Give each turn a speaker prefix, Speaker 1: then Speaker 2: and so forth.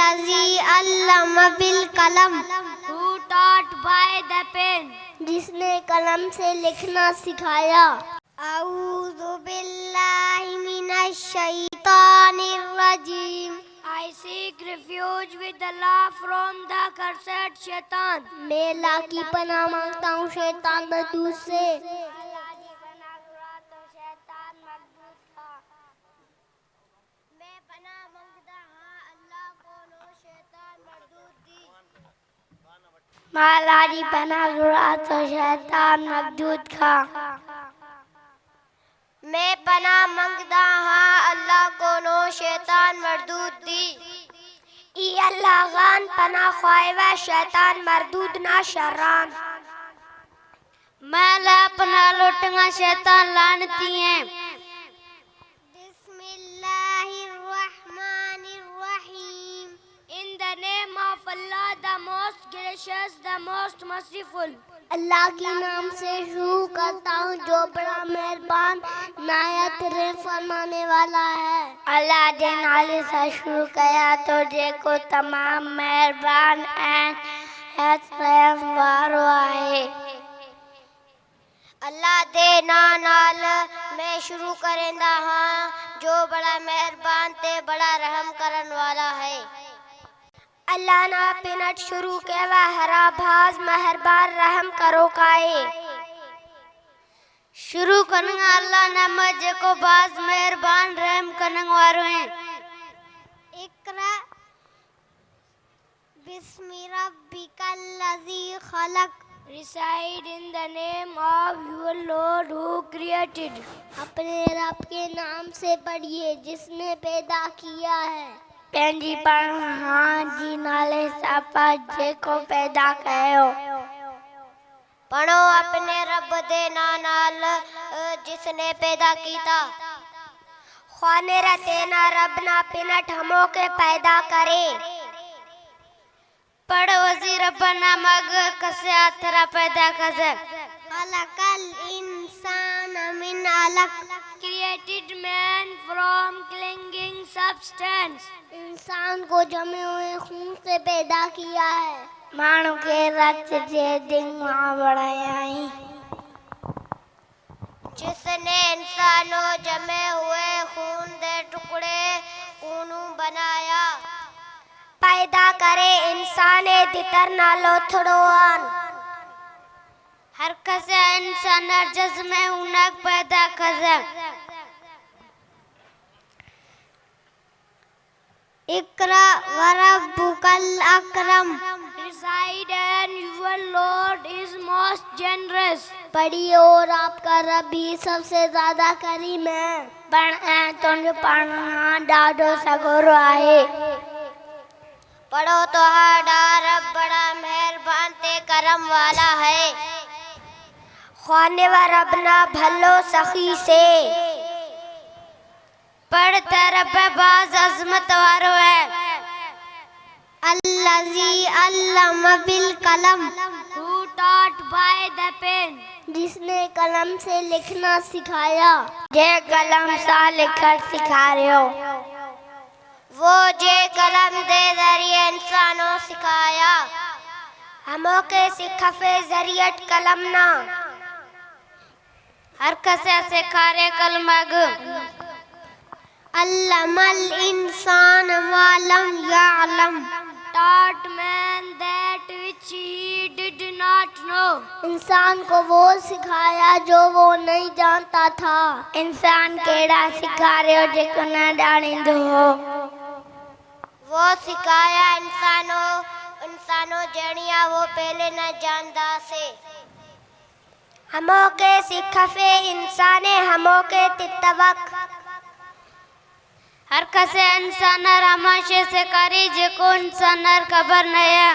Speaker 1: الذی علم بالقلم.
Speaker 2: who taught by the pen.
Speaker 1: جس نے قلم سے لکھنا سکھایا. اعوذ باللہ من الشیطان الرجیم.
Speaker 2: I seek refuge with Allah from the cursed shaitan.
Speaker 1: میں اللہ کی پناہ مانگتا ہوں شیطان مردود سے. میں پناہ مانگتا ہوں اللہ کو نو شیطان مردود دی.
Speaker 2: اللہ کی پناہ ضرورت و شیطان مردود کا.
Speaker 1: میں پناہ مانگتا ہوں اللہ کو نو شیطان مردود دی.
Speaker 2: ای اللہ غان پناہ خواہ و شیطان مردود نہ شران. میں اللہ پناہ لوٹنگا شیطان لانتی ہیں.
Speaker 1: بسم اللہ الرحمن الرحیم.
Speaker 2: In the name of Allah, the most gracious, the most merciful.
Speaker 1: اللہ کے نام سے شروع کرتا ہوں جو بڑا مہربان نہایت رحم فرمانے والا ہے.
Speaker 2: اللہ دے نالے سے شروع کیا تو دیکھو تمام مہربان رحم وارو آئے.
Speaker 1: اللہ دے نال میں شروع کرندہ ہاں جو بڑا مہربان تے بڑا رحم کرن والا ہے.
Speaker 2: اللہ نا پنٹ شروع کے وہ ہرا بھاز مہربان رحم کرو کائے. شروع کرنگا اللہ نا مجھے کو باز مہربان رحم کرنگ وارو ہیں.
Speaker 1: اقرا بسم ربک الذی خلق.
Speaker 2: Recite in the name of your Lord who created.
Speaker 1: اپنے رب کے نام سے پڑھیے جس نے پیدا کیا ہے.
Speaker 2: پینجی پڑھاں جی نالے ساپا جے کو پیدا کہو.
Speaker 1: پڑھو اپنے رب دے نال جس نے پیدا کیتا.
Speaker 2: خوانے رتینا رب نا پنٹ ہموں کے پیدا کرے. پڑھ وزیر ربنا مگ کسے آترا پیدا کسے.
Speaker 1: خلق الانسان من علق.
Speaker 2: Created man from clinging substance.
Speaker 1: انسان کو جمے ہوئے خون سے پیدا کیا ہے.
Speaker 2: مانو کے رت جے دنگ ماں بڑھائیں.
Speaker 1: جس نے انسانوں جمے ہوئے خون دے ٹکڑے اونوں بنایا.
Speaker 2: پیدا کرے انسانے دیتر نالو تھڑوان. ہر کسے انسان ارجز میں انک پیدا کسے.
Speaker 1: اقرا وربک الاکرم.
Speaker 2: Recite and your Lord is most generous.
Speaker 1: پڑھیے اور آپ کا رب ہی سب سے زیادہ کریم ہے.
Speaker 2: پڑھیں تنج پڑھاں ڈاڈو سگورو آئے.
Speaker 1: پڑھو تو ہاڈا رب بڑا مہربان تے کرم والا ہے.
Speaker 2: خوانے و ربنا بھلو سخی سے. پڑھتا رب باز عظمت وارو ہے.
Speaker 1: الذی علم بالقلم.
Speaker 2: Who taught by the pen.
Speaker 1: جس نے قلم سے لکھنا سکھایا.
Speaker 2: جے قلم سا لکھر سکھا رہے ہو.
Speaker 1: وہ جے قلم دے ذریعے انسانوں سکھایا.
Speaker 2: ہموں کے سکھفے ذریعت قلم نا. ہر کسے سکھارے کلمگ.
Speaker 1: علم الانسان ما لم یعلم.
Speaker 2: Taught man that which he did not know.
Speaker 1: انسان کو وہ سکھایا جو وہ نہیں جانتا تھا.
Speaker 2: انسان کیڑا سکھا رہے ہو جے کو نہ ڈاڑیندو ہو.
Speaker 1: وہ سکھایا انسانوں جڑیاں وہ پہلے نہ جاندا سے.
Speaker 2: ہموں کے سکھفے انسانے ہموں کے تتوق. ہر کسے انسانر ہماشے سے کری جے کو انسانر خبر نہیں ہے.